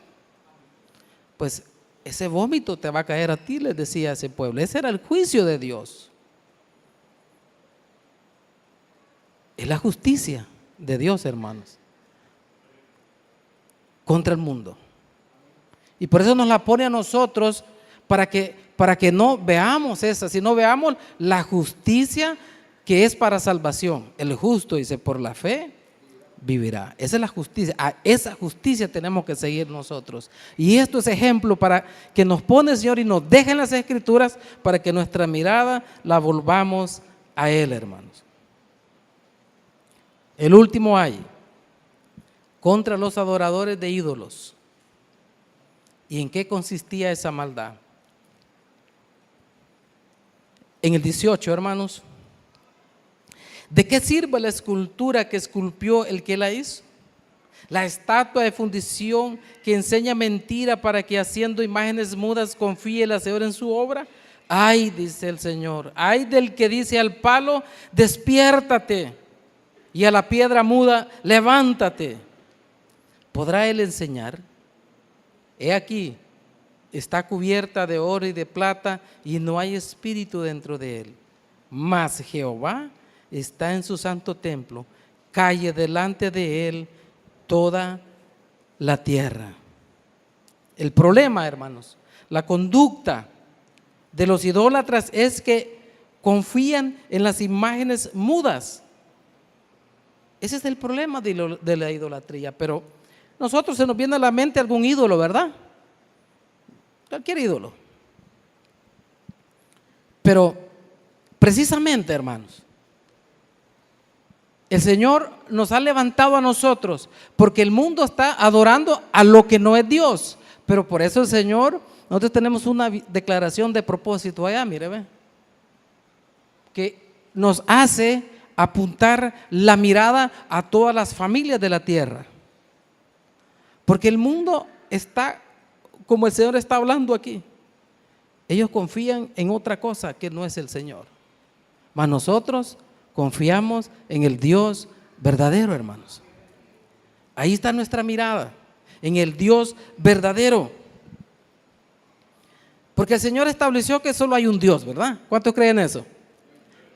Pues ese vómito te va a caer a ti, les decía ese pueblo. Ese era el juicio de Dios. Es la justicia de Dios, hermanos, contra el mundo. Y por eso nos la pone a nosotros para que no veamos esa, sino veamos la justicia que es para salvación. El justo, dice, por la fe vivirá. Esa es la justicia. A esa justicia tenemos que seguir nosotros. Y esto es ejemplo para que nos pone el Señor y nos deje en las Escrituras para que nuestra mirada la volvamos a Él, hermanos. El último hay contra los adoradores de ídolos. ¿Y en qué consistía esa maldad? En el 18, hermanos. ¿De qué sirve la escultura que esculpió el que la hizo? La estatua de fundición que enseña mentira para que haciendo imágenes mudas confíe el hacedor en su obra. Ay, dice el Señor, ay del que dice al palo, despiértate, y a la piedra muda, levántate. ¿Podrá él enseñar? He aquí, está cubierta de oro y de plata y no hay espíritu dentro de él. Mas Jehová está en su santo templo, calle delante de él toda la tierra. El problema, hermanos, la conducta de los idólatras es que confían en las imágenes mudas. Ese es el problema de la idolatría. Pero nosotros se nos viene a la mente algún ídolo, ¿verdad? Cualquier ídolo. Pero precisamente, hermanos, el Señor nos ha levantado a nosotros porque el mundo está adorando a lo que no es Dios. Pero por eso el Señor, nosotros tenemos una declaración de propósito allá, mire, ve, que nos hace apuntar la mirada a todas las familias de la tierra. Porque el mundo está, como el Señor está hablando aquí, ellos confían en otra cosa que no es el Señor. Mas nosotros confiamos en el Dios verdadero, hermanos. Ahí está nuestra mirada, en el Dios verdadero. Porque el Señor estableció que solo hay un Dios, ¿verdad? ¿Cuántos creen eso?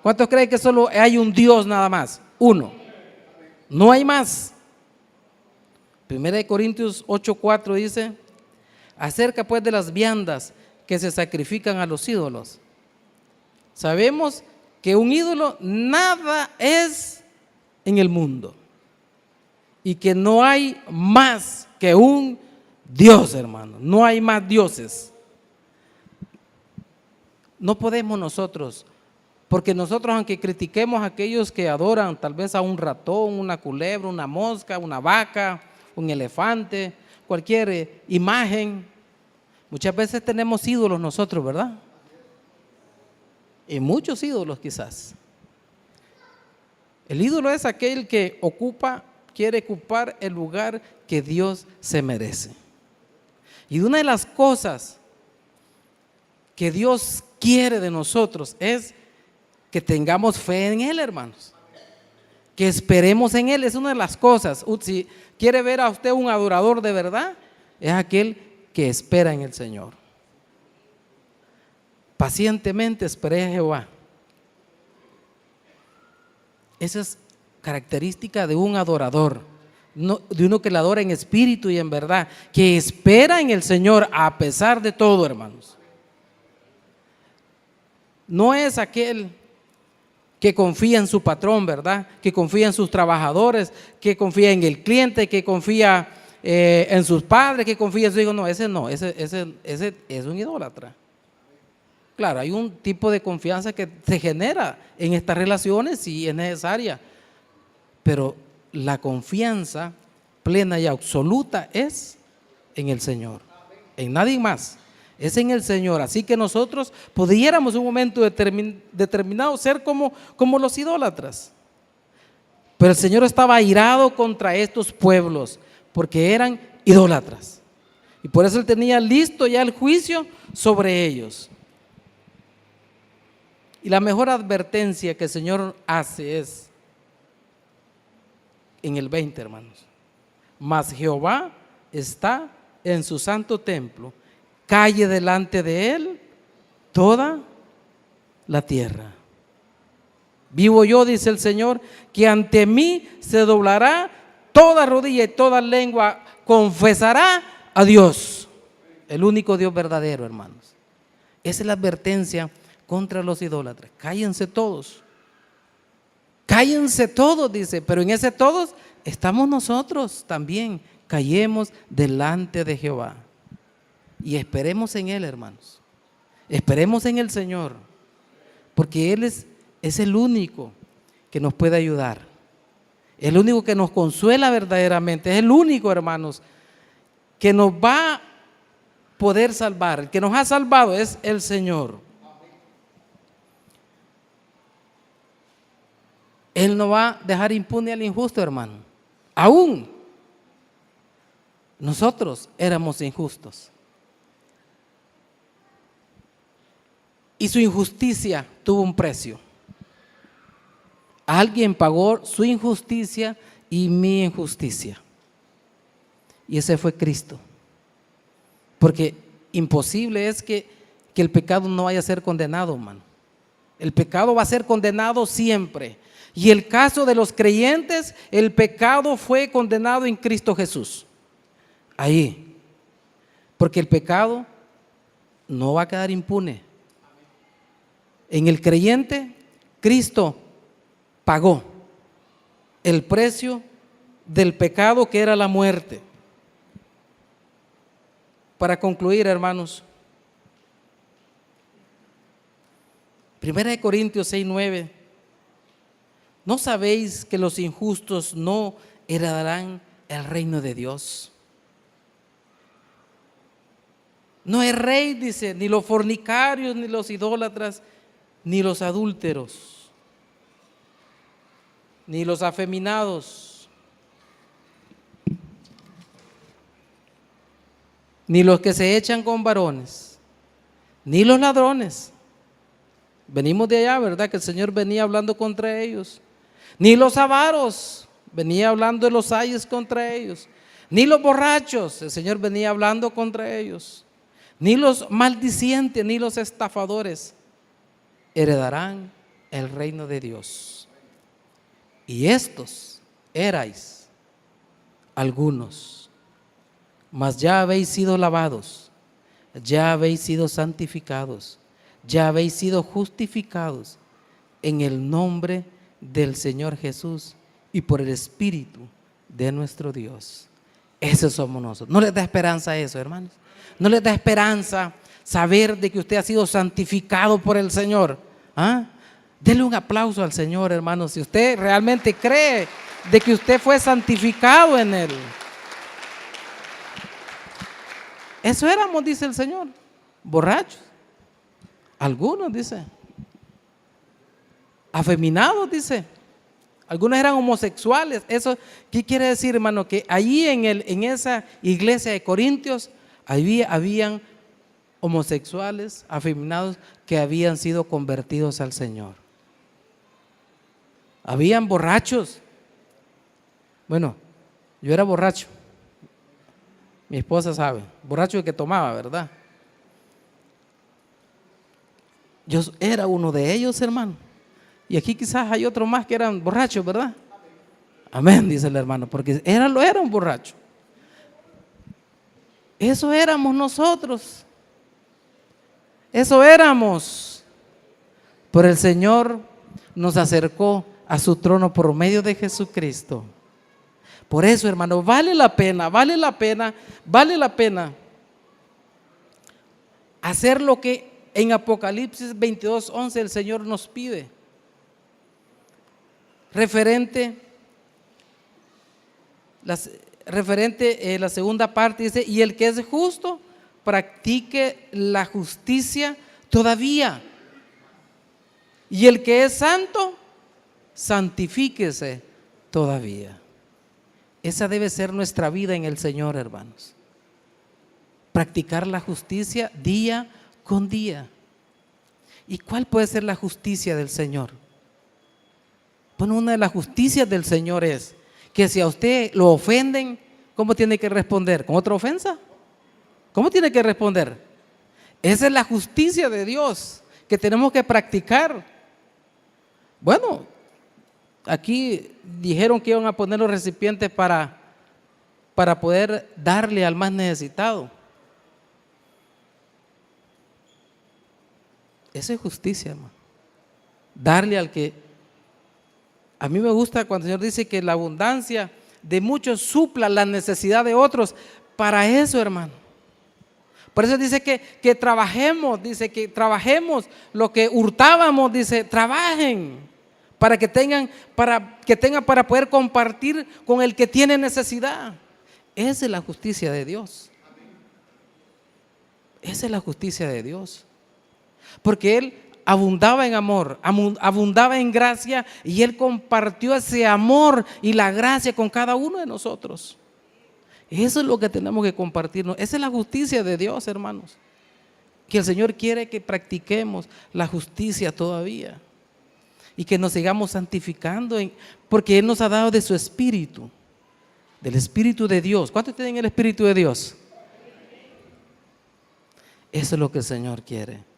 ¿Cuántos creen que solo hay un Dios nada más? Uno. No hay más. 1 Corintios 8:4 dice: acerca pues de las viandas que se sacrifican a los ídolos. Sabemos que un ídolo nada es en el mundo y que no hay más que un Dios, hermano. No hay más dioses. No podemos nosotros, porque nosotros, aunque critiquemos a aquellos que adoran tal vez a un ratón, una culebra, una mosca, una vaca, un elefante, cualquier imagen, muchas veces tenemos ídolos nosotros, ¿verdad? Y muchos ídolos quizás. El ídolo es aquel que quiere ocupar el lugar que Dios se merece. Y una de las cosas que Dios quiere de nosotros es que tengamos fe en Él, hermanos. Que esperemos en Él, es una de las cosas. Si quiere ver a usted un adorador de verdad, es aquel que espera en el Señor. Pacientemente esperé a Jehová. Esa es característica de un adorador, de uno que le adora en espíritu y en verdad, que espera en el Señor a pesar de todo, hermanos. No es aquel que confía en su patrón, ¿verdad? Que confía en sus trabajadores, que confía en el cliente, que confía en sus padres, que confía en sus hijos. No, ese es un idólatra. Claro, hay un tipo de confianza que se genera en estas relaciones y es necesaria, pero la confianza plena y absoluta es en el Señor, en nadie más, es en el Señor. Así que nosotros pudiéramos en un momento determinado ser como los idólatras, pero el Señor estaba airado contra estos pueblos porque eran idólatras y por eso Él tenía listo ya el juicio sobre ellos. Y la mejor advertencia que el Señor hace es en el 20, hermanos. Mas Jehová está en su santo templo, calle delante de Él toda la tierra. Vivo yo, dice el Señor, que ante mí se doblará toda rodilla y toda lengua confesará a Dios, el único Dios verdadero, hermanos. Esa es la advertencia contra los idólatras. Cállense todos, dice, pero en ese todos estamos nosotros también. Callemos delante de Jehová y esperemos en Él, hermanos. Esperemos en el Señor, porque Él es el único que nos puede ayudar, el único que nos consuela verdaderamente, es el único, hermanos, que nos va a poder salvar. El que nos ha salvado es el Señor. Él no va a dejar impune al injusto, hermano. Aún nosotros éramos injustos. Y su injusticia tuvo un precio. Alguien pagó su injusticia y mi injusticia. Y ese fue Cristo. Porque imposible es que el pecado no vaya a ser condenado, hermano. El pecado va a ser condenado siempre. Y el caso de los creyentes, el pecado fue condenado en Cristo Jesús. Ahí. Porque el pecado no va a quedar impune. En el creyente, Cristo pagó el precio del pecado, que era la muerte. Para concluir, hermanos, 1 Corintios 6:9. ¿No sabéis que los injustos no heredarán el reino de Dios? No es rey, dice, ni los fornicarios, ni los idólatras, ni los adúlteros, ni los afeminados, ni los que se echan con varones, ni los ladrones. Venimos de allá, ¿verdad? Que el Señor venía hablando contra ellos. Ni los avaros, venía hablando de los ayes contra ellos. Ni los borrachos, el Señor venía hablando contra ellos. Ni los maldicientes, ni los estafadores heredarán el reino de Dios. Y estos erais algunos, mas ya habéis sido lavados, ya habéis sido santificados, ya habéis sido justificados en el nombre del Señor Jesús y por el Espíritu de nuestro Dios. Esos somos nosotros. ¿No les da esperanza eso, hermanos? ¿No les da esperanza saber de que usted ha sido santificado por el Señor? ¿Ah? Dele un aplauso al Señor, hermanos, si usted realmente cree de que usted fue santificado en Él. Eso éramos, dice el Señor, borrachos. Algunos, dice, afeminados, dice. Algunos eran homosexuales. Eso, ¿qué quiere decir, hermano? Que allí en esa iglesia de Corintios habían homosexuales, afeminados, que habían sido convertidos al Señor. Habían borrachos. Bueno, yo era borracho. Mi esposa sabe, borracho el que tomaba, ¿verdad? Yo era uno de ellos, hermano. Y aquí quizás hay otros más que eran borrachos, ¿verdad? Amén, dice el hermano, porque era un borracho. Eso éramos nosotros. Eso éramos. Pero el Señor nos acercó a su trono por medio de Jesucristo. Por eso, hermano, vale la pena hacer lo que en Apocalipsis 22:11 el Señor nos pide. Referente la segunda parte dice, y el que es justo, practique la justicia todavía. Y el que es santo, santifíquese todavía. Esa debe ser nuestra vida en el Señor, hermanos. Practicar la justicia día con día. ¿Y cuál puede ser la justicia del Señor? Bueno, una de las justicias del Señor es que si a usted lo ofenden, ¿cómo tiene que responder? ¿Con otra ofensa? ¿Cómo tiene que responder? Esa es la justicia de Dios que tenemos que practicar. Bueno, aquí dijeron que iban a poner los recipientes para poder darle al más necesitado. Esa es justicia, hermano. Darle al que... A mí me gusta cuando el Señor dice que la abundancia de muchos supla la necesidad de otros. Para eso, hermano. Por eso dice que trabajemos, dice que trabajemos lo que hurtábamos, dice, trabajen para que tengan para poder compartir con el que tiene necesidad. Esa es la justicia de Dios. Esa es la justicia de Dios. Porque Él abundaba en amor, abundaba en gracia, y Él compartió ese amor y la gracia con cada uno de nosotros. Eso es lo que tenemos que compartirnos. Esa es la justicia de Dios, hermanos. Que el Señor quiere que practiquemos la justicia todavía y que nos sigamos santificando, porque Él nos ha dado de su Espíritu, del Espíritu de Dios. ¿Cuántos tienen el Espíritu de Dios? Eso es lo que el Señor quiere.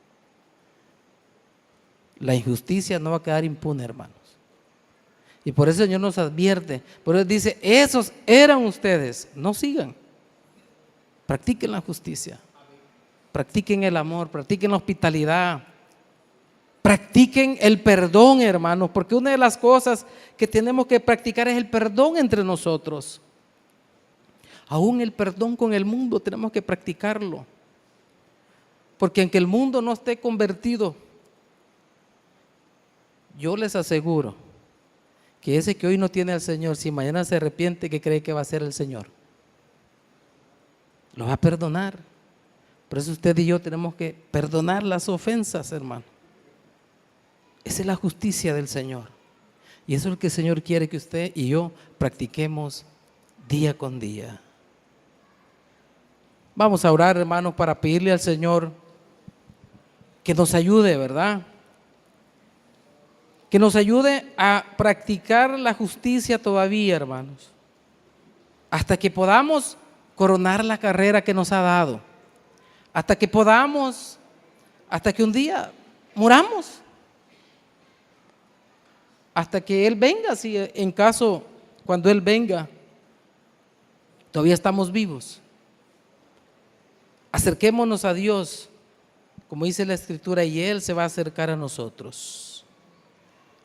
La injusticia no va a quedar impune, hermanos. Y por eso el Señor nos advierte. Por eso dice, esos eran ustedes. No sigan. Practiquen la justicia. Practiquen el amor. Practiquen la hospitalidad. Practiquen el perdón, hermanos. Porque una de las cosas que tenemos que practicar es el perdón entre nosotros. Aún el perdón con el mundo tenemos que practicarlo. Porque aunque el mundo no esté convertido, yo les aseguro que ese que hoy no tiene al Señor, si mañana se arrepiente, ¿qué cree que va a hacer el Señor? Lo va a perdonar. Por eso usted y yo tenemos que perdonar las ofensas, hermano. Esa es la justicia del Señor. Y eso es lo que el Señor quiere que usted y yo practiquemos día con día. Vamos a orar, hermanos, para pedirle al Señor que nos ayude, ¿verdad? Que nos ayude a practicar la justicia todavía, hermanos, hasta que podamos coronar la carrera que nos ha dado, hasta que un día muramos, hasta que Él venga, si en caso, cuando Él venga, todavía estamos vivos. Acerquémonos a Dios, como dice la Escritura, y Él se va a acercar a nosotros.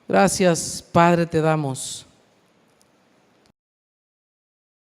Gracias, Padre, te damos